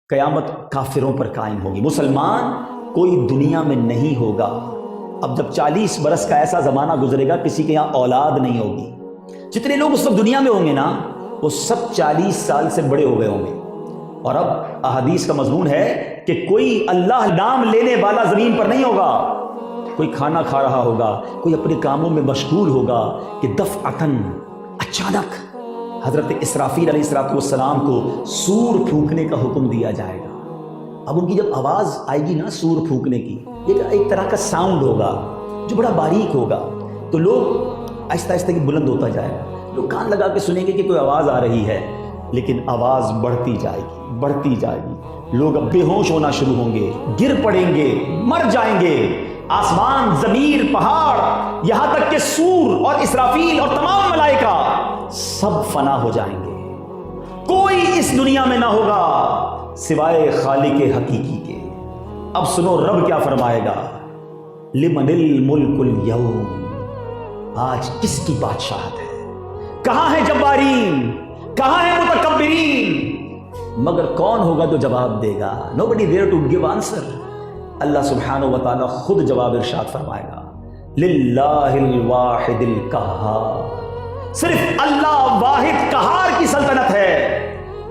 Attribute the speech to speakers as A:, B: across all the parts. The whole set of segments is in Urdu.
A: قیامت کافروں پر قائم ہوگی، مسلمان کوئی دنیا میں نہیں ہوگا۔ اب جب 40 برس کا ایسا زمانہ گزرے گا کسی کے یہاں اولاد نہیں ہوگی، جتنے لوگ اس وقت دنیا میں ہوں گے نا وہ سب 40 سال سے بڑے ہو گئے ہوں گے۔ اور اب احادیث کا مضمون ہے کہ کوئی اللہ نام لینے والا زمین پر نہیں ہوگا، کوئی کھانا کھا رہا ہوگا، کوئی اپنے کاموں میں مشغول ہوگا کہ دفعتاً اچانک حضرت اسرافیل علیہ السلام کو سور پھونکنے کا حکم دیا جائے گا۔ اب ان کی جب آواز آئے گی نا سور پھونکنے کی، یہ ایک طرح کا ساؤنڈ ہوگا جو بڑا باریک ہوگا، تو لوگ آہستہ آہستہ بلند ہوتا جائے گا، لوگ کان لگا کے سنیں گے کہ کوئی آواز آ رہی ہے، لیکن آواز بڑھتی جائے گی، بڑھتی جائے گی، لوگ اب بے ہوش ہونا شروع ہوں گے، گر پڑیں گے، مر جائیں گے۔ آسمان، زمین، پہاڑ، یہاں تک کہ سور اور اسرافیل اور تمام ملائکہ سب فنا ہو جائیں گے۔ کوئی اس دنیا میں نہ ہوگا سوائے خالق حقیقی کے۔ اب سنو رب کیا فرمائے گا، لمن الملک اليوم، آج کس کی بادشاہت ہے؟ کہاں ہے جبارین، کہاں ہے متکبرین؟ مگر کون ہوگا جو جواب دے گا؟ nobody there to give answer۔ اللہ سبحانہ و تعالی خود جواب ارشاد فرمائے گا، للہ الواحد القہار، صرف اللہ واحد قہار کی سلطنت ہے۔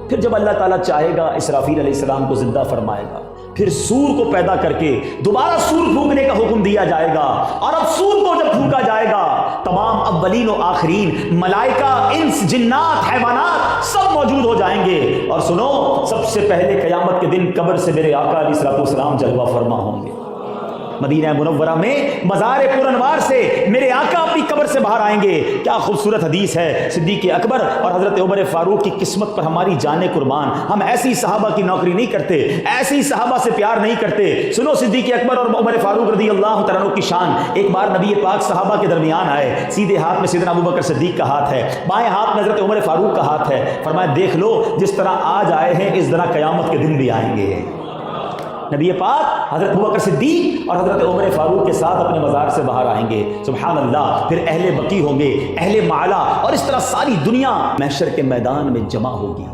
A: پھر جب اللہ تعالیٰ چاہے گا اسرافیل علیہ السلام کو زندہ فرمائے گا، پھر سور کو پیدا کر کے دوبارہ سور پھونکنے کا حکم دیا جائے گا، اور اب سور کو جب پھونکا جائے گا تمام اولین و آخرین، ملائکہ، انس، جنات، حیوانات سب موجود ہو جائیں گے۔ اور سنو، سب سے پہلے قیامت کے دن قبر سے میرے آقا علیہ السلام جلوہ فرما ہوں گے۔ مدینہ منورہ میں مزار پر انوار سے میرے آقا اپنی قبر سے باہر آئیں گے۔ کیا خوبصورت حدیث ہے، صدیق اکبر اور حضرت عمر فاروق کی قسمت پر ہماری جانیں قربان۔ ہم ایسی صحابہ کی نوکری نہیں کرتے، ایسی صحابہ سے پیار نہیں کرتے۔ سنو، صدیق اکبر اور عمر فاروق رضی اللہ تعالیٰ عنہ کی شان۔ ایک بار نبی پاک صحابہ کے درمیان آئے، سیدھے ہاتھ میں سیدنا ابوبکر صدیق کا ہاتھ ہے، بائیں ہاتھ میں حضرت عمر فاروق کا ہاتھ ہے۔ فرمایا دیکھ لو، جس طرح آج آئے ہیں اس طرح قیامت کے دن بھی آئیں گے۔ نبی پاک حضرت ابوبکر صدیق اور حضرت عمر فاروق کے ساتھ اپنے مزار سے باہر آئیں گے، سبحان اللہ۔ پھر اہل بقیع ہوں گے، اہل معلا، اور اس طرح ساری دنیا محشر کے میدان میں جمع ہوگی۔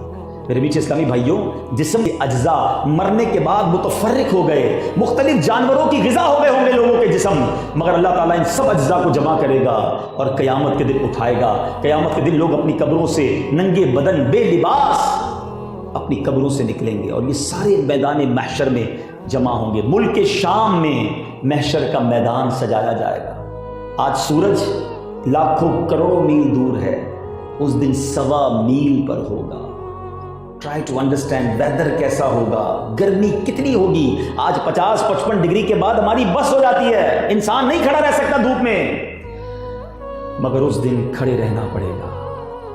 A: میرے بیچ اسلامی بھائیوں، جسم کے اجزاء مرنے کے بعد متفرق ہو گئے، مختلف جانوروں کی غذا ہو گئے ہوں گے لوگوں کے جسم، مگر اللہ تعالیٰ ان سب اجزاء کو جمع کرے گا اور قیامت کے دن اٹھائے گا۔ قیامت کے دن لوگ اپنی قبروں سے ننگے بدن، بے لباس اپنی قبروں سے نکلیں گے، اور یہ سارے میدان محشر میں جمع ہوں گے۔ ملک شام میں محشر کا میدان سجایا جائے گا۔ آج سورج لاکھوں کروڑوں میل دور ہے، اس دن 1.25 میل پر ہوگا۔ ٹرائی ٹو انڈرسٹینڈ ویدر کیسا ہوگا، گرمی کتنی ہوگی۔ آج 50-55 ڈگری کے بعد ہماری بس ہو جاتی ہے، انسان نہیں کھڑا رہ سکتا دھوپ میں، مگر اس دن کھڑے رہنا پڑے گا۔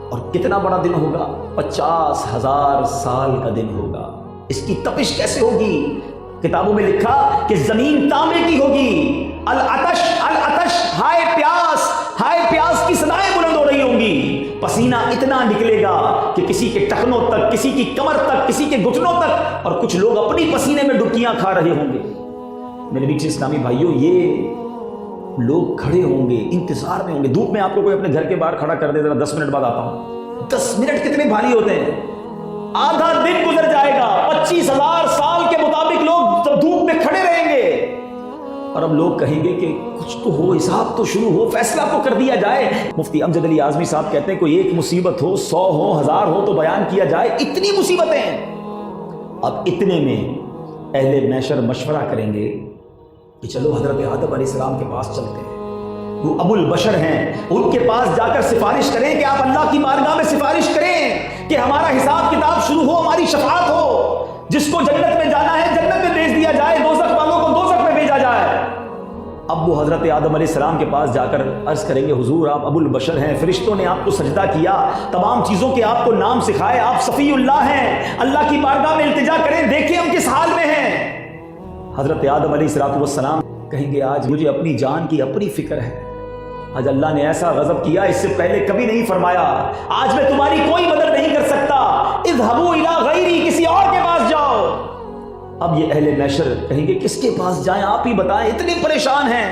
A: اور کتنا بڑا دن ہوگا، 50,000 سال کا دن ہوگا۔ اس کی تپش کیسے ہوگی؟ کتابوں میں لکھا کہ زمین تانبے کی ہوگی، العطش العطش، ہائے پیاس، ہائے پیاس کی صدائیں بلند ہو رہی ہوں گی، پسینہ اتنا نکلے گا کہ کسی کے ٹخنوں تک، کسی کی کمر تک، کسی کے گھٹنوں تک، اور کچھ لوگ اپنی پسینے میں ڈبکیاں کھا رہے ہوں گے۔ میرے بیچ اسلامی بھائیوں، یہ لوگ کھڑے ہوں گے، انتظار میں ہوں گے۔ دھوپ میں آپ کو کوئی اپنے گھر کے باہر کھڑا کر دے، ذرا 10 منٹ بعد آتا ہوں، 10 منٹ کتنے بھاری ہوتے ہیں، آدھا دن گزر جائے گا۔ 25,000 سال کے مطابق لوگ جب دھوپ میں کھڑے رہیں گے، اور اب لوگ کہیں گے کہ کچھ تو ہو، حساب تو شروع ہو، فیصلہ تو کر دیا جائے۔ مفتی امجد علی اعظمی صاحب کہتے ہیں کوئی ایک مصیبت ہو، 100 ہو، 1000 ہو تو بیان کیا جائے، اتنی مصیبتیں ہیں۔ اب اتنے میں اہل محشر مشورہ کریں گے کہ چلو حضرت آدم علیہ السلام کے پاس چلتے ہیں، وہ ابو البشر ہیں، ان کے پاس جا کر سفارش کریں کہ آپ اللہ کی بارگاہ میں سفارش کریں کہ ہمارا حساب کتاب شروع ہو، ہماری شفاعت ہو، جس کو جنت میں جانا ہے جنت میں بھیج دیا جائے، دوزخ والوں کو دوزخ میں بھیجا جائے۔ اب وہ حضرت آدم علیہ السلام کے پاس جا کر عرض کریں گے حضور آپ ابو البشر ہیں، فرشتوں نے آپ کو سجدہ کیا، تمام چیزوں کے آپ کو نام سکھائے، آپ صفی اللہ ہیں، اللہ کی بارگاہ میں التجا کریں، دیکھیں ہم کس حال میں ہیں۔ حضرت آدم علیہ السلام کہیں گے آج مجھے اپنی جان کی اپنی فکر ہے، آج اللہ نے ایسا غضب کیا اس سے پہلے کبھی نہیں فرمایا، آج میں تمہاری کوئی مدد نہیں کر سکتا، اذهبوا الى غیری، کسی اور کے پاس جاؤ۔ اب یہ اہل محشر کہیں گے کس کے پاس جائیں، آپ ہی بتائیں، اتنے پریشان ہیں۔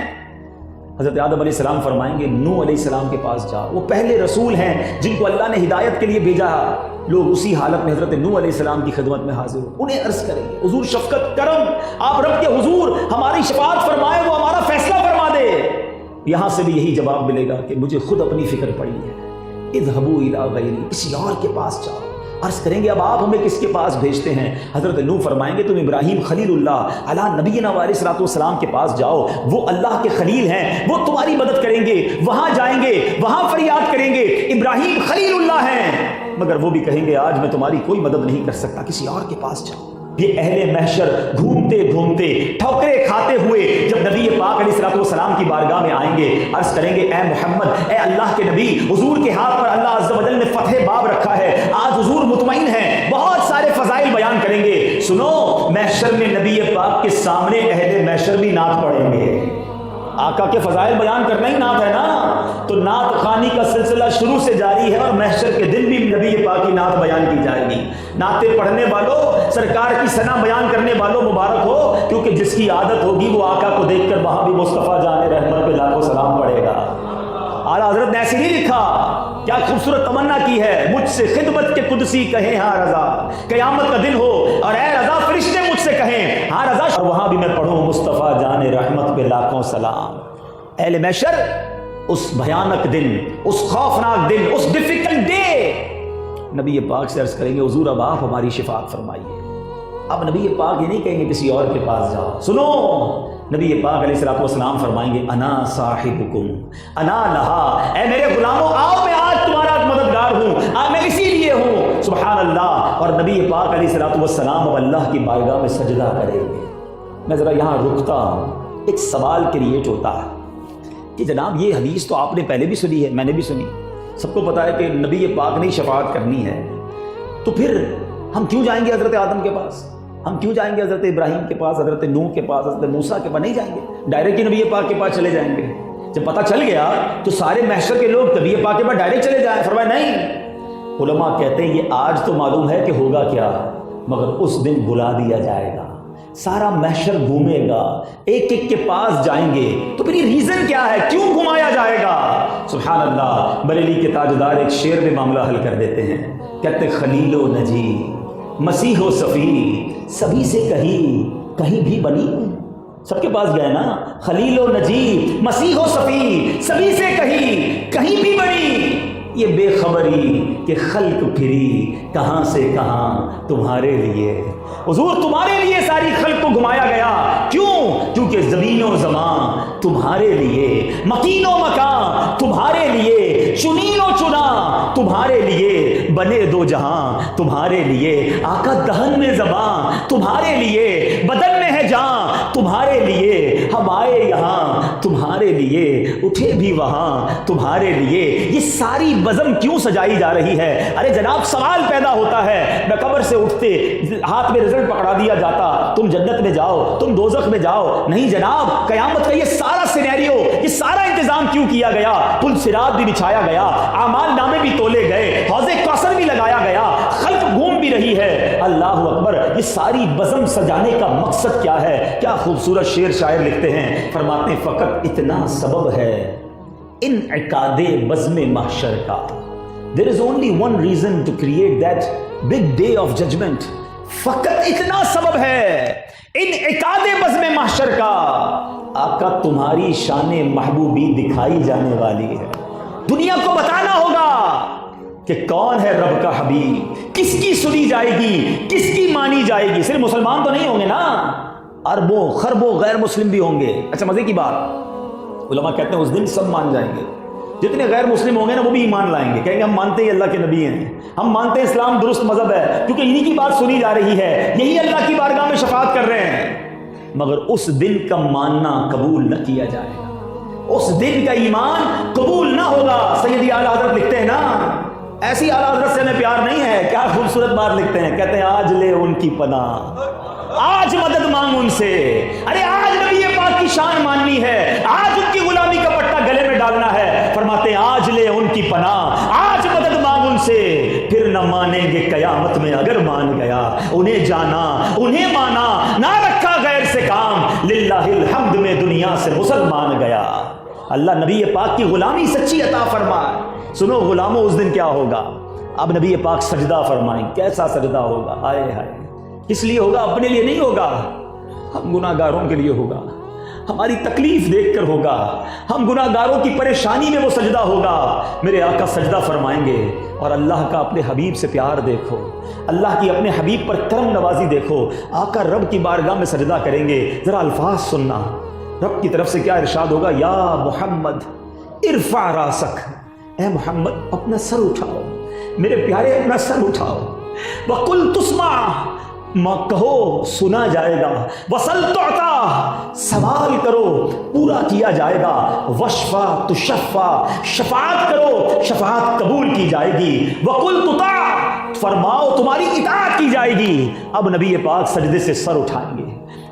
A: حضرت آدم علیہ السلام فرمائیں گے نوح علیہ السلام کے پاس جاؤ، وہ پہلے رسول ہیں جن کو اللہ نے ہدایت کے لیے بھیجا ہے۔ لوگ اسی حالت میں حضرت نوح علیہ السلام کی خدمت میں حاضر ہو، انہیں عرض کریں گے حضور شفقت کرم، آپ رب کے حضور ہماری شفاعت فرمائے، وہ ہمارا فیصلہ فرما دے۔ یہاں سے بھی یہی جواب ملے گا کہ مجھے خود اپنی فکر پڑی ہے، اذهبوا الی غیری، کسی اور کے پاس جاؤ۔ عرض کریں گے اب آپ ہمیں کس کے پاس بھیجتے ہیں؟ حضرت نوح فرمائیں گے تم ابراہیم خلیل اللہ علی نبینا علیہ الصلوۃ والسلام کے پاس جاؤ، وہ اللہ کے خلیل ہیں، وہ تمہاری مدد کریں گے، وہاں جائیں گے، وہاں فریاد کریں گے ابراہیم خلیل اللہ ہیں، مگر وہ بھی کہیں گے آج میں تمہاری کوئی مدد نہیں کر سکتا، کسی اور کے پاس جاؤ۔ یہ اہل محشر گھومتے گھومتے ٹھوکریں کھاتے ہوئے جب نبی پاک علیہ الصلوۃ والسلام کی بارگاہ میں آئیں گے، عرض کریں گے اے محمد، اے اللہ کے نبی، حضور کے ہاتھ پر اللہ عز و جل نے فتح باب رکھا ہے، آج حضور مطمئن ہیں، بہت سارے فضائل بیان کریں گے۔ سنو، محشر میں نبی پاک کے سامنے اہل محشر بھی نعت پڑھیں گے۔ آقا کے فضائل بیان کرنا ہی نعت ہے نا، تو نعت خوانی کا سلسلہ شروع سے جاری ہے، اور محشر کے دن بھی نبی پاک کی نعت بیان کی جائے گی۔ نعتیں پڑھنے والوں، سرکار کی ثنا بیان کرنے والوں مبارک ہو، کیونکہ جس کی عادت ہوگی وہ آقا کو دیکھ کر وہاں بھی مصطفیٰ جان رحمت پہ لاکھوں سلام پڑھے گا۔ اعلیٰ حضرت نے ایسے نہیں لکھا، کیا خوبصورت تمنا کی ہے، مجھ سے خدمت کے قدسی کہیں ہاں رضا، قیامت کا دن ہو اور اے رضا فرشتے مجھ سے کہیں ہاں رضا، اور وہاں بھی میں پڑھوں مصطفیٰ جان رحمت پہ لاکھوں سلام۔ اہل محشر اس بھیانک دن، اس خوفناک دن، اس ڈیفیکلٹ ڈے نبی پاک سے عرض کریں گے حضور اب آپ ہماری شفاعت فرمائیے۔ اب نبی پاک یہ نہیں کہیں گے کسی اور کے پاس جاؤ، سنو، نبی پاک علیہ الصلوۃ والسلام فرمائیں گے انا صاحبکم انا لہا، اے میرے غلاموں آؤ میں آج تمہارا مددگار ہوں، میں اسی لیے ہوں، سبحان اللہ۔ اور نبی پاک علیہ الصلوۃ والسلام اب اللہ کی بارگاہ میں سجدہ کریں گے۔ میں ذرا یہاں رکتا ہوں، ایک سوال کریٹ ہوتا ہے کہ جناب یہ حدیث تو آپ نے پہلے بھی سنی ہے، میں نے بھی سنی، سب کو پتا ہے کہ نبی پاک نے شفاعت کرنی ہے، تو پھر ہم کیوں جائیں گے حضرت آدم کے پاس، ہم کیوں جائیں گے حضرت ابراہیم کے پاس، حضرت نوح کے پاس، حضرت موسیٰ کے پاس؟ نہیں جائیں گے، ڈائریکٹ نبی پاک کے پاس چلے جائیں گے۔ جب پتہ چل گیا تو سارے محشر کے لوگ نبی پاک کے پاس ڈائریکٹ چلے جائیں، فرمایا نہیں۔ علماء کہتے ہیں یہ آج تو معلوم ہے کہ ہوگا کیا، مگر اس دن بلا دیا جائے گا، سارا محشر گھومے گا، ایک ایک کے پاس جائیں گے، تو پھر یہ ریزن کیا ہے، کیوں گھمایا جائے گا؟ سبحان اللہ، بریلی کے تاجدار ایک شعر میں معاملہ حل کر دیتے ہیں، کہتے خلیل و نجی مسیح و صفی سبھی سے کہیں بھی بنی، سب کے پاس گئے نا، خلیل و نجی مسیح و صفی سبھی سے کہیں بھی بنی، یہ بے خبری کہ خلق پھری کہاں سے کہاں تمہارے لیے، حضور تمہارے لیے ساری خلق کو گھمایا گیا، کیوں؟ کیونکہ زمین و زمان تمہارے لیے، مکین و مکان تمہارے لیے، چنین و چنا تمہارے لیے، بنے دو جہاں تمہارے لیے، آقا دہن میں زباں تمہارے لیے، بدن میں ہے جان تمہارے لیے، ہم آئے یہاں تمہارے لیے، اٹھے بھی وہاں تمہارے لیے، یہ ساری بزم کیوں سجائی جا رہی ہے؟ ارے جناب سوال پیدا ہوتا ہے، میں قبر سے اٹھتے ہاتھ میں رزلٹ پکڑا دیا جاتا، تم جنت میں جاؤ، تم دوزخ میں جاؤ، نہیں جناب، قیامت کا یہ سارا سینیریو، یہ سارا انتظام کیوں کیا گیا؟ پل صراط بھی بچھایا گیا، اعمال نامے بھی تولے گئے، حوض کوثر بھی لگایا گیا، خلق گھوم بھی رہی ہے، اللہ اکبر، یہ ساری بزم سجانے کا مقصد کیا ہے؟ کیا خوبصورت شعر شاعر لکھتے ہیں، فرماتے ہیں فقط اتنا سبب ہے انعقاد بزم محشر کا، there is only one reason to create that big day of judgment، فقط اتنا سبب ہے انعقاد بزم محشر کا، آقا تمہاری شان محبوبی دکھائی جانے والی ہے، دنیا کو بتانا ہوگا کہ کون ہے رب کا حبیب، کس کی سنی جائے گی، کس کی مانی جائے گی۔ صرف مسلمان تو نہیں ہوں گے نا، اربوں خربوں غیر مسلم بھی ہوں گے۔ اچھا مزے کی بات، علماء کہتے ہیں اس دن سب مان جائیں گے، جتنے غیر مسلم ہوں گے نا وہ بھی ایمان لائیں گے، کہیں گے ہم مانتے ہیں اللہ کے نبی ہیں، ہم مانتے ہیں اسلام درست مذہب ہے، کیونکہ انہی کی بات سنی جا رہی ہے، یہی اللہ کی بارگاہ میں شفاعت کر رہے ہیں، مگر اس دن کا ماننا قبول نہ کیا جائے گا، اس دن کا ایمان قبول نہ ہوگا۔ سیدی اعلیٰ حضرت لکھتے ہیں نا، ایسی اعلیٰ حضرت سے ہمیں پیار نہیں ہے، کیا خوبصورت بات لکھتے ہیں، کہتے ہیں آج لے ان کی پناہ، آج مدد مانگ ان سے، ارے آج نبی پاک کی شان ماننی ہے، آج ان کی غلامی کا پٹا گلے میں ڈالنا ہے، فرماتے ہیں آج لے ان کی پناہ، آج مدد مانگ ان سے، پھر نہ مانیں گے قیامت میں اگر مان گیا، انہیں جانا انہیں مانا، نہ رکھا غیر سے کام، للہ الحمد میں دنیا سے مسلمان گیا۔ اللہ نبی پاک کی غلامی سچی عطا فرمائے۔ سنو غلاموں، اس دن کیا ہوگا؟ اب نبی پاک سجدہ فرمائیں، کیسا سجدہ ہوگا؟ ہائے ہائے، کس لیے ہوگا؟ اپنے لیے نہیں ہوگا، ہم گناہ گاروں کے لیے ہوگا، ہماری تکلیف دیکھ کر ہوگا، ہم گناہ گاروں کی پریشانی میں وہ سجدہ ہوگا۔ میرے آقا سجدہ فرمائیں گے اور اللہ کا اپنے حبیب سے پیار دیکھو، اللہ کی اپنے حبیب پر کرم نوازی دیکھو۔ آقا رب کی بارگاہ میں سجدہ کریں گے، ذرا الفاظ سننا، رب کی طرف سے کیا ارشاد ہوگا؟ یا محمد ارفع راسک، اے محمد اپنا سر اٹھاؤ، میرے پیارے اپنا سر اٹھاؤ۔ وقل تسمع، کہو سنا جائے گا۔ وسل تعطا، سوال کرو پورا کیا جائے گا۔ وشفا تشفا، شفاعت کرو شفاعت قبول کی جائے گی۔ وقل تطاع، فرماؤ تمہاری اطاعت کی جائے گی۔ اب نبی پاک سجدے سے سر اٹھائیں گے،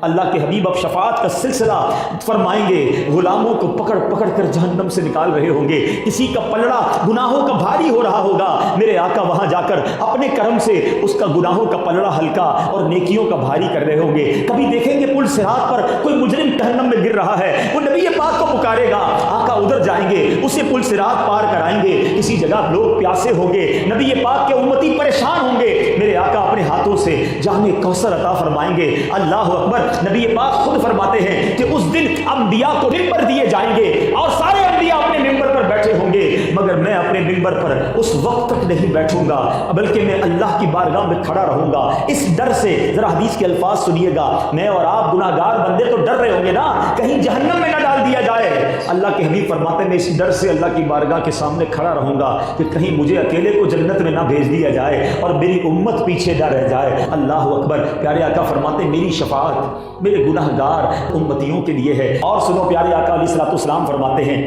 A: اللہ کے حبیب اب شفاعت کا سلسلہ فرمائیں گے۔ غلاموں کو پکڑ پکڑ کر جہنم سے نکال رہے ہوں گے، کسی کا پلڑا گناہوں کا بھاری ہو رہا ہوگا، میرے آقا وہاں جا کر اپنے کرم سے اس کا گناہوں کا پلڑا ہلکا اور نیکیوں کا بھاری کر رہے ہوں گے۔ کبھی دیکھیں گے پل صراط پر کوئی مجرم جہنم میں گر رہا ہے، وہ نبی پاک کو پکارے گا، آقا ادھر جائیں گے، اسے پل صراط پار کرائیں گے۔ کسی جگہ لوگ پیاسے ہوں گے، نبی پاک کے امتی پریشان ہوں گے، میرے آقا اپنے ہاتھوں سے جام کوثر عطا فرمائیں گے۔ اللہ اکبر، نبی پاک خود فرماتے ہیں کہ اس دن انبیاء کو ممبر دیے جائیں گے اور سارے انبیاء اپنے ممبر پر بیٹھے ہوں گے، مگر میں اپنے ممبر پر اس وقت تک نہیں بیٹھوں گا، بلکہ میں اللہ کی بارگاہ میں کھڑا رہوں گا اس ڈر سے۔ ذرا حدیث کے الفاظ سنیے گا، میں اور آپ گناہ گار بندے تو ڈر رہے ہوں گے نا، کہیں جہنم میں نہ ڈال دیا جائے۔ اللہ کے حبیب فرماتے ہیں میں اس ڈر سے اللہ کی بارگاہ کے سامنے کھڑا رہوں گا کہ کہیں مجھے اکیلے کو جنت میں نہ بھیج دیا جائے اور میری امت پیچھے نہ رہ جائے۔ اللہ اکبر، پیارے آقا فرماتے ہیں میری شفاعت میرے گناہ گار امتیوں کے لیے ہے۔ اور سنو، پیارے آقا علیہ الصلوۃ والسلام فرماتے ہیں،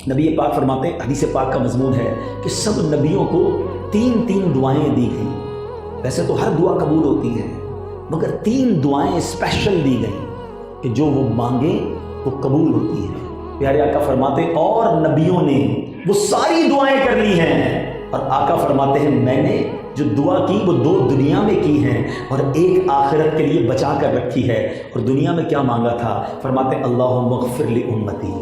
A: نبی پاک فرماتے ہیں، حدیث پاک کا مضمون ہے کہ سب نبیوں کو 3 دعائیں دی گئیں۔ ویسے تو ہر دعا قبول ہوتی ہے، مگر 3 دعائیں اسپیشل دی گئیں کہ جو وہ مانگیں وہ قبول ہوتی ہیں۔ پیارے آقا فرماتے ہیں اور نبیوں نے وہ ساری دعائیں کر لی ہیں، اور آقا فرماتے ہیں میں نے جو دعا کی وہ 2 دنیا میں کی ہیں اور 1 آخرت کے لیے بچا کر رکھی ہے۔ اور دنیا میں کیا مانگا تھا؟ فرماتے ہیں اللہم اغفر لی امتی،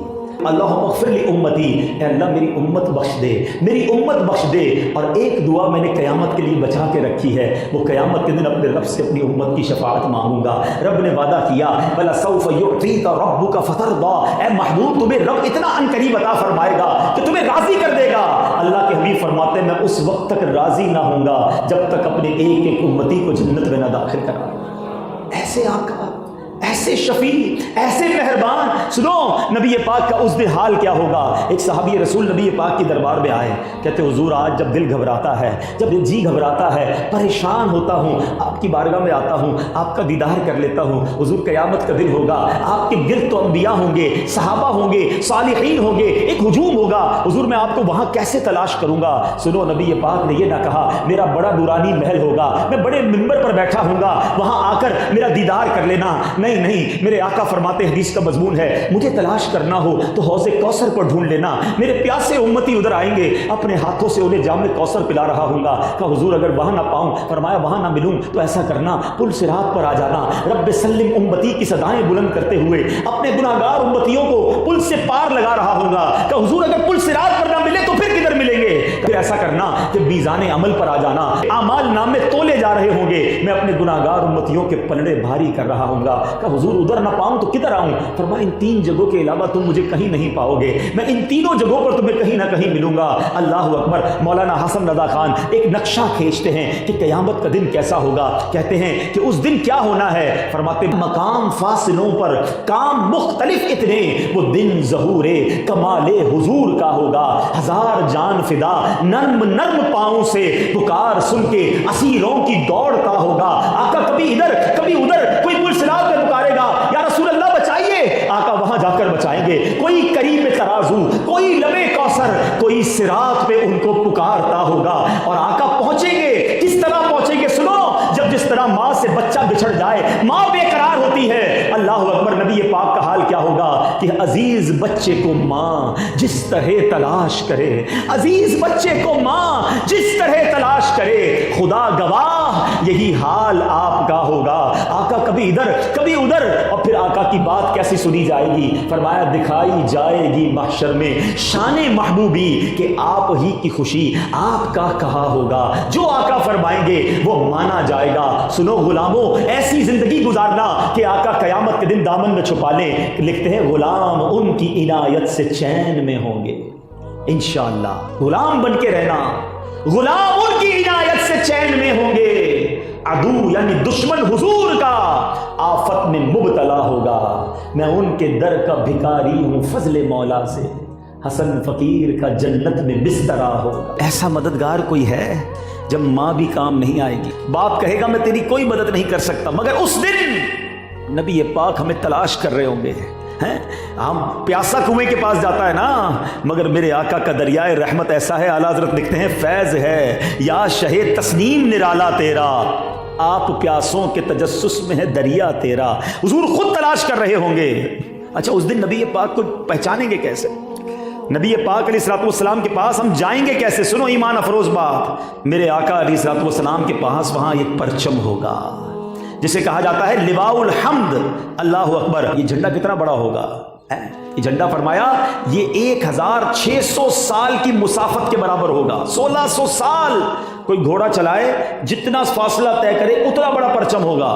A: اللہم اغفر لی امتی، اے اللہ میری امت بخش دے، میری امت بخش دے۔ اور 1 دعا میں نے قیامت کے لیے بچا کے رکھی ہے، وہ قیامت کے دن اپنے رب سے اپنی امت کی شفاعت مانگوں گا۔ رب نے وعدہ کیا وَلَسَوْفَ يُعْطِيكَ رَبُّكَ فَتَرْضَىٰ، اے محبوب تمہیں رب اتنا عنقریب عطا فرمائے گا کہ تمہیں راضی کر دے گا۔ اللہ کے حبیب فرماتے ہیں میں اس وقت تک راضی نہ ہوں گا جب تک اپنے ایک امتی کو جنت میں نہ داخل کراؤں۔ ایسے آقا، ایسے شفیع، ایسے مہربان۔ سنو نبی پاک کا اس دن حال کیا ہوگا۔ ایک صحابی رسول نبی پاک کی دربار میں آئے، کہتے حضور آج جب دل گھبراتا ہے، جب جی گھبراتا ہے، پریشان ہوتا ہوں، آپ کی بارگاہ میں آتا ہوں، آپ کا دیدار کر لیتا ہوں۔ حضور قیامت کا دن ہوگا، آپ کے گرد تو انبیاء ہوں گے، صحابہ ہوں گے، صالحین ہوں گے، ایک ہجوم ہوگا، حضور میں آپ کو وہاں کیسے تلاش کروں گا؟ سنو نبی پاک نے یہ نہ کہا میرا بڑا نورانی محل ہوگا، میں بڑے منبر پر بیٹھا ہوں گا، وہاں آ کر میرا دیدار کر لینا۔ نہیں، میرے آقا فرماتے ہیں حدیث کا مضمون ہے مجھے تلاش کرنا ہو تو حوض کوثر پر ڈھونڈ لینا، میرے پیاسے امتی ادھر آئیں گے، اپنے ہاتھوں سے انہیں جام کوثر پلا رہا ہوں گا۔ کہا حضور اگر وہاں نہ پاؤں، فرمایا وہاں نہ ملوں تو ایسا کرنا پل صراط پر آ جانا، رب سلم امتی کی صدائیں بلند کرتے ہوئے اپنے گناہ گار امتیوں کو پل سے پار لگا رہا ہوں گا۔ کہا حضور اگر پل صراط پر نہ ملے تو پھر کدھر ملیں گے؟ پھر ایسا کرنا کہ میزان عمل پر آ جانا، اعمال نامے تولے جا رہے ہوں گے، میں اپنے گناہ گار امتیوں کے پلڑے بھاری کر رہا ہوں گا۔ کہا حضور ادھر نہ پاؤں تو کدھر آؤں؟ فرمایا ان 3 جگہوں کے علاوہ تم مجھے کہیں نہیں پاؤ گے، میں ان 3 جگہوں پر تمہیں کہیں نہ کہیں ملوں گا۔ اللہ اکبر۔ مولانا حسن رضا خان ایک نقشہ کھینچتے ہیں کہ قیامت کا دن کیسا ہوگا، کہتے ہیں کہ اس دن کیا ہونا ہے، فرماتے مقام فاصلوں پر کام مختلف اتنے، وہ دن ظہور کمال حضور کا ہوگا، 1000 جان فدا نرم نرم پاؤں سے پکار سن کے اسیروں کی دوڑ کا ہوگا۔ آقا کبھی ادھر کبھی ادھر، کوئی پل صراط پہ پکارے گا یا رسول اللہ بچائیے، آقا وہاں جا کر بچائیں گے، کوئی قریب ترازو، کوئی لبے کوثر، کوئی صراط پہ ان کو پکارتا ہوگا، اور آقا پہنچیں گے۔ کس طرح پہنچیں گے؟ سنو، جب جس طرح ماں سے بچہ بچھڑ جائے، ماں بے قرار ہوتی ہوتی ہے، اللہ اکبر، نبی پاک کا حال کیا ہوگا کہ عزیز بچے کو ماں جس طرح تلاش کرے، عزیز بچے کو ماں جس طرح تلاش کرے، خدا گواہ یہی حال آپ کا ہوگا۔ آقا کبھی ادھر کبھی ادھر، اور پھر آقا کی بات کیسی سنی جائے گی؟ فرمایا دکھائی جائے گی محشر میں شان محبوبی کہ آپ ہی کی خوشی آپ کا کہا ہوگا، جو آقا فرمائیں گے وہ مانا جائے گا۔ سنو غلاموں، ایسی زندگی گزارنا کہ آقا قیامت کے دن دامن میں چھپا لیں۔ لکھتے ہیں غلام ان کی عنایت سے چین میں ہوں گے، انشاءاللہ غلام بن کے رہنا، غلام ان کی عنایت سے چین میں ہوں گے۔ عدو یعنی دشمن حضور کا آفت میں مبتلا ہوگا، میں ان کے در کا بھکاری ہوں فضل مولا سے، حسن فقیر کا جنت میں بسترا ہوگا۔ ایسا مددگار کوئی ہے جب ماں بھی کام نہیں آئے گی، باپ کہے گا میں تیری کوئی مدد نہیں کر سکتا، مگر اس دن نبی پاک ہمیں تلاش کر رہے ہوں گے۔ ہم پیاسا کنویں کے پاس جاتا ہے نا، مگر میرے آقا کا دریائے رحمت ایسا ہے، اعلیٰ حضرت لکھتے ہیں فیض ہے یا شہ تسنیم نرالا تیرا، آپ پیاسوں کے تجسس میں ہے دریا تیرا۔ حضور خود تلاش کر رہے ہوں گے۔ اچھا اس دن نبی پاک کو پہچانیں گے کیسے؟ نبی پاک علیہ الصلوۃ والسلام کے پاس ہم جائیں گے کیسے؟ سنو ایمان افروز بات، میرے آقا علیہ الصلوۃ والسلام کے پاس وہاں ایک پرچم ہوگا جسے کہا جاتا ہے لواء الحمد۔ اللہ اکبر، یہ جھنڈا کتنا بڑا ہوگا؟ یہ جھنڈا فرمایا یہ 1600 سال کی مسافت کے برابر ہوگا، 1600 سال کوئی گھوڑا چلائے جتنا فاصلہ طے کرے اتنا بڑا پرچم ہوگا۔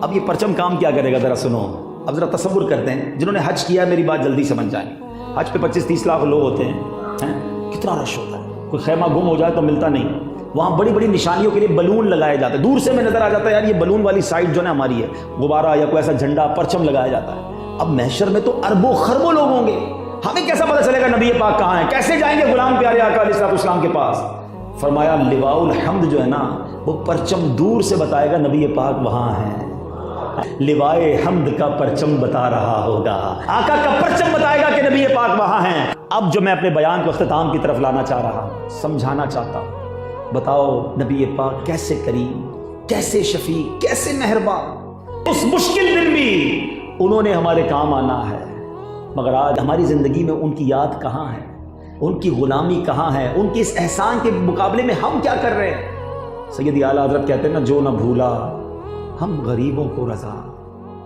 A: اب یہ پرچم کام کیا کرے گا ذرا سنو، اب ذرا تصور کرتے ہیں، جنہوں نے حج کیا میری بات جلدی سمجھ جائیں، حج پہ 25-30 لاکھ لوگ ہوتے ہیں، کتنا رش ہوتا ہے، کوئی خیمہ گم ہو جائے تو ملتا نہیں، وہاں بڑی بڑی نشانیوں کے لیے بلون لگائے جاتے ہیں، دور سے میں نظر آ جاتا ہے یار یہ بلون والی سائڈ جو ہے ہماری ہے، غبارہ یا کوئی ایسا جھنڈا پرچم لگایا جاتا ہے۔ اب محشر میں تو اربوں خربوں لوگ ہوں گے، ہمیں کیسا پتہ چلے گا نبی پاک کہاں ہیں؟ کیسے جائیں گے غلام پیارے آقا علیہ الصلوۃ والسلام کے پاس؟ فرمایا لواء الحمد جو ہے نا وہ پرچم دور سے بتائے گا نبی پاک وہاں ہیں، لوائے حمد کا پرچم بتا رہا ہوگا، آقا کا پرچم بتائے گا کہ نبی پاک وہاں ہیں۔ اب جو میں اپنے بیان کو اختتام کی طرف لانا چاہ رہا ہوں، سمجھانا چاہتا ہوں، بتاؤ نبی پاک کیسے کریم، کیسے شفیع، کیسے مہربان، اس مشکل دن بھی انہوں نے ہمارے کام آنا ہے، مگر آج ہماری زندگی میں ان کی یاد کہاں ہے، ان کی غلامی کہاں ہے، ان کے اس احسان کے مقابلے میں ہم کیا کر رہے ہیں؟ سیدی اعلیٰ حضرت کہتے ہیں نا جو نہ بھولا ہم غریبوں کو رضا،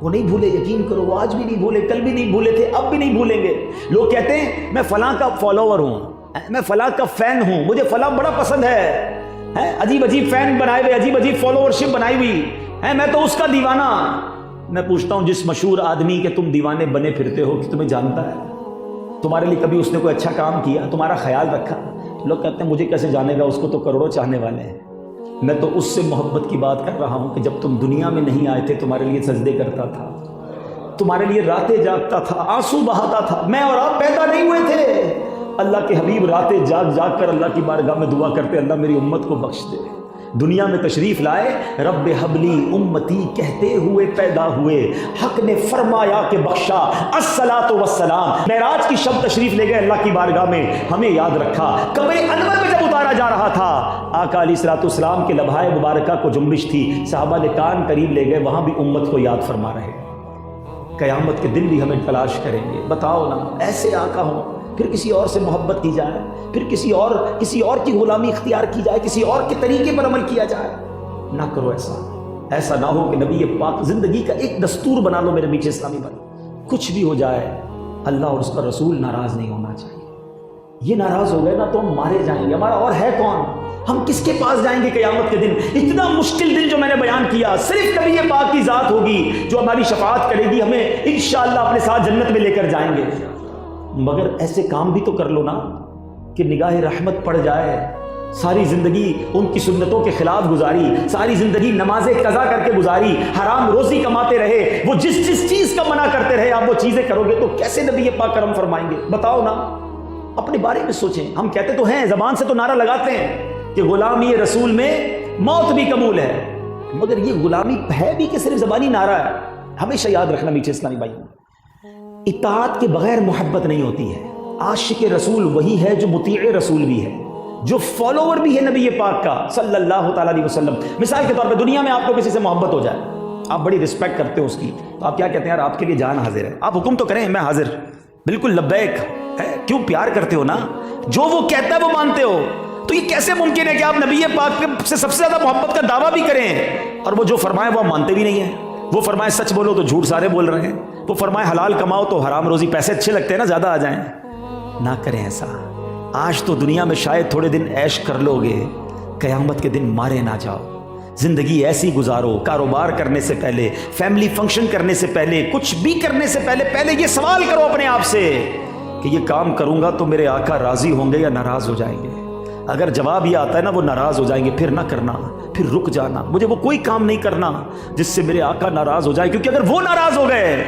A: وہ نہیں بھولے، یقین کرو وہ آج بھی نہیں بھولے، کل بھی نہیں بھولے تھے، اب بھی نہیں بھولیں گے۔ لوگ کہتے ہیں میں فلاں کا فالوور ہوں، میں فلاں کا فین ہوں، مجھے فلاں بڑا پسند ہے، عجیب عجیب فین بنائے ہوئے، عجیب عجیب فالوورشپ بنائی ہوئی ہے، میں تو اس کا دیوانہ۔ میں پوچھتا ہوں جس مشہور آدمی کے تم دیوانے بنے پھرتے ہو کہ تمہیں جانتا ہے؟ تمہارے لیے کبھی اس نے کوئی اچھا کام کیا، تمہارا خیال رکھا؟ لوگ کہتے ہیں مجھے کیسے جانے گا، اس کو تو کروڑوں چاہنے والے ہیں۔ میں تو اس سے محبت کی بات کر رہا ہوں کہ جب تم دنیا میں نہیں آئے تھے تمہارے لیے سجدے کرتا تھا، تمہارے لیے راتیں جاگتا تھا، آنسو بہاتا تھا، میں اور آپ پیدا نہیں ہوئے تھے۔ اللہ کے حبیب راتیں جاگ جاگ کر اللہ کی بارگاہ میں دعا کرتے اللہ میری امت کو بخش دے۔ دنیا میں تشریف لائے، رب حبلی امتی کہتے ہوئے پیدا ہوئے، حق نے فرمایا کہ بخشا الصلاۃ والسلام۔ معراج کی شب تشریف لے گئے اللہ کی بارگاہ میں، ہمیں یاد رکھا۔ قبر انور میں جب اتارا جا رہا تھا، آقا علیہ الصلوۃ والسلام کے لبھائے مبارکہ کو جنبش تھی، صحابہ نے کان قریب لے گئے، وہاں بھی امت کو یاد فرما رہے۔ قیامت کے دن بھی ہمیں تلاش کریں گے۔ بتاؤ نا، ایسے آقا ہوں، پھر کسی اور سے محبت کی جائے، پھر کسی اور کی غلامی اختیار کی جائے، کسی اور کے طریقے پر عمل کیا جائے۔ نہ کرو ایسا نہ ہو کہ نبی پاک زندگی کا ایک دستور بنا لو میرے میٹھے اسلامی بھائی، کچھ بھی ہو جائے اللہ اور اس کا رسول ناراض نہیں ہونا چاہیے۔ یہ ناراض ہو گئے نا تو ہم مارے جائیں گے، ہمارا اور ہے کون؟ ہم کس کے پاس جائیں گے قیامت کے دن؟ اتنا مشکل دن جو میں نے بیان کیا، صرف نبی پاک کی ذات ہوگی جو ہماری شفاعت کرے گی، ہمیں انشاءاللہ اپنے ساتھ جنت میں لے کر جائیں گے۔ مگر ایسے کام بھی تو کر لو نا کہ نگاہ رحمت پڑ جائے۔ ساری زندگی ان کی سنتوں کے خلاف گزاری، ساری زندگی نمازیں قضا کر کے گزاری، حرام روزی کماتے رہے، وہ جس چیز کا منع کرتے رہے آپ وہ چیزیں کرو گے تو کیسے نبی پاک کرم فرمائیں گے؟ بتاؤ نا، اپنے بارے میں سوچیں۔ ہم کہتے تو ہیں، زبان سے تو نعرہ لگاتے ہیں کہ غلامی رسول میں موت بھی قبول ہے، مگر یہ غلامی ہے بھی کہ صرف زبانی نعرہ ہے؟ ہمیشہ یاد رکھنا میٹھے اسلامی بھائیوں، اطاعت کے بغیر محبت نہیں ہوتی ہے۔ عاشق رسول وہی ہے جو مطیع رسول بھی ہے، جو فالوور بھی ہے نبی پاک کا صلی اللہ تعالیٰ علیہ وسلم۔ مثال کے طور پہ دنیا میں آپ کو کسی سے محبت ہو جائے، آپ بڑی رسپیکٹ کرتے ہو اس کی، تو آپ کیا کہتے ہیں یار آپ کے لیے جان حاضر ہے، آپ حکم تو کریں میں حاضر، بالکل لبیک ہے، کیوں پیار کرتے ہو نا، جو وہ کہتا ہے وہ مانتے ہو۔ تو یہ کیسے ممکن ہے کہ آپ نبی پاک سے سب سے زیادہ محبت کا دعویٰ بھی کریں اور وہ جو فرمائے وہ آپ مانتے بھی نہیں ہیں؟ وہ فرمائے سچ بولو تو جھوٹ سارے بول رہے ہیں، وہ فرمائے حلال کماؤ تو حرام روزی، پیسے اچھے لگتے ہیں نا زیادہ آ جائیں، نہ کریں ایسا۔ آج تو دنیا میں شاید تھوڑے دن عیش کر لو گے، قیامت کے دن مارے نہ جاؤ۔ زندگی ایسی گزارو، کاروبار کرنے سے پہلے، فیملی فنکشن کرنے سے پہلے، کچھ بھی کرنے سے پہلے یہ سوال کرو اپنے آپ سے کہ یہ کام کروں گا تو میرے آقا راضی ہوں گے یا ناراض ہو جائیں گے؟ اگر جواب یہ آتا ہے نا وہ ناراض ہو جائیں گے، پھر نہ کرنا، پھر رک جانا، مجھے وہ کوئی کام نہیں کرنا جس سے میرے آقا ناراض ہو جائے، کیونکہ اگر وہ ناراض ہو گئے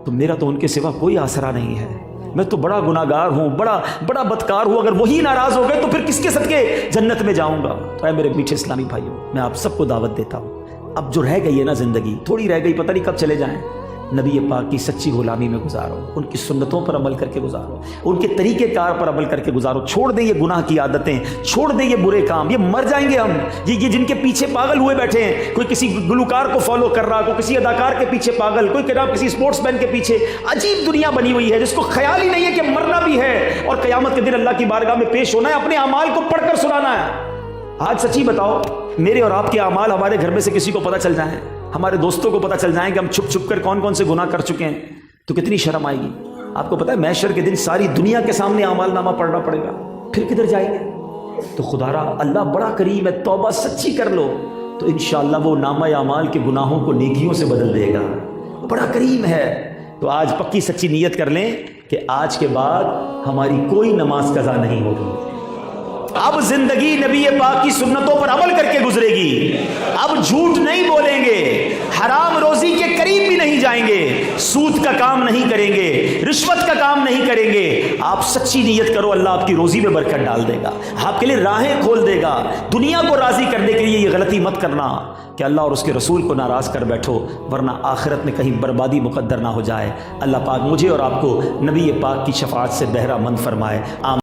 A: تو میرا تو ان کے سوا کوئی آسرا نہیں ہے، میں تو بڑا گناہگار ہوں، بڑا بدکار ہوں، اگر وہی ناراض ہو گئے تو پھر کس کے صدقے جنت میں جاؤں گا؟ تو اے میرے میٹھے اسلامی بھائیوں، میں آپ سب کو دعوت دیتا ہوں، اب جو رہ گئی ہے نا زندگی، تھوڑی رہ گئی، پتہ نہیں کب چلے جائیں، نبی پاک کی سچی غلامی میں گزارو، ان کی سنتوں پر عمل کر کے گزارو، ان کے طریقہ کار پر عمل کر کے گزارو، چھوڑ دیں یہ گناہ کی عادتیں، چھوڑ دیں یہ برے کام، یہ مر جائیں گے ہم، یہ جن کے پیچھے پاگل ہوئے بیٹھے ہیں، کوئی کسی گلوکار کو فالو کر رہا، کوئی کسی اداکار کے پیچھے پاگل، کوئی کسی اسپورٹس مین کے پیچھے، عجیب دنیا بنی ہوئی ہے جس کو خیال ہی نہیں ہے کہ مرنا بھی ہے اور قیامت کے دن اللہ کی بارگاہ میں پیش ہونا ہے، اپنے اعمال کو پڑھ کر سنانا ہے۔ آج سچی بتاؤ، میرے اور آپ کے اعمال ہمارے گھر میں سے کسی کو پتہ چل جائیں، ہمارے دوستوں کو پتہ چل جائیں کہ ہم چھپ چھپ کر کون کون سے گناہ کر چکے ہیں، تو کتنی شرم آئے گی۔ آپ کو پتہ ہے محشر کے دن ساری دنیا کے سامنے اعمال نامہ پڑھنا پڑے گا، پھر کدھر جائیں گے؟ تو خدا را اللہ بڑا کریم ہے، توبہ سچی کر لو تو انشاءاللہ وہ نامہ اعمال کے گناہوں کو نیکیوں سے بدل دے گا، بڑا کریم ہے۔ تو آج پکی سچی نیت کر لیں کہ آج کے بعد ہماری کوئی نماز قضا نہیں ہوگی، اب زندگی نبی پاک کی سنتوں پر عمل کر کے گزرے گی، اب جھوٹ نہیں بولیں گے، حرام روزی کے قریب بھی نہیں جائیں گے، سود کا کام نہیں کریں گے، رشوت کا کام نہیں کریں گے۔ آپ سچی نیت کرو، اللہ آپ کی روزی میں برکت ڈال دے گا، آپ کے لیے راہیں کھول دے گا۔ دنیا کو راضی کرنے کے لیے یہ غلطی مت کرنا کہ اللہ اور اس کے رسول کو ناراض کر بیٹھو، ورنہ آخرت میں کہیں بربادی مقدر نہ ہو جائے۔ اللہ پاک مجھے اور آپ کو نبی پاک کی شفاعت سے بہرہ مند فرمائے، آمین۔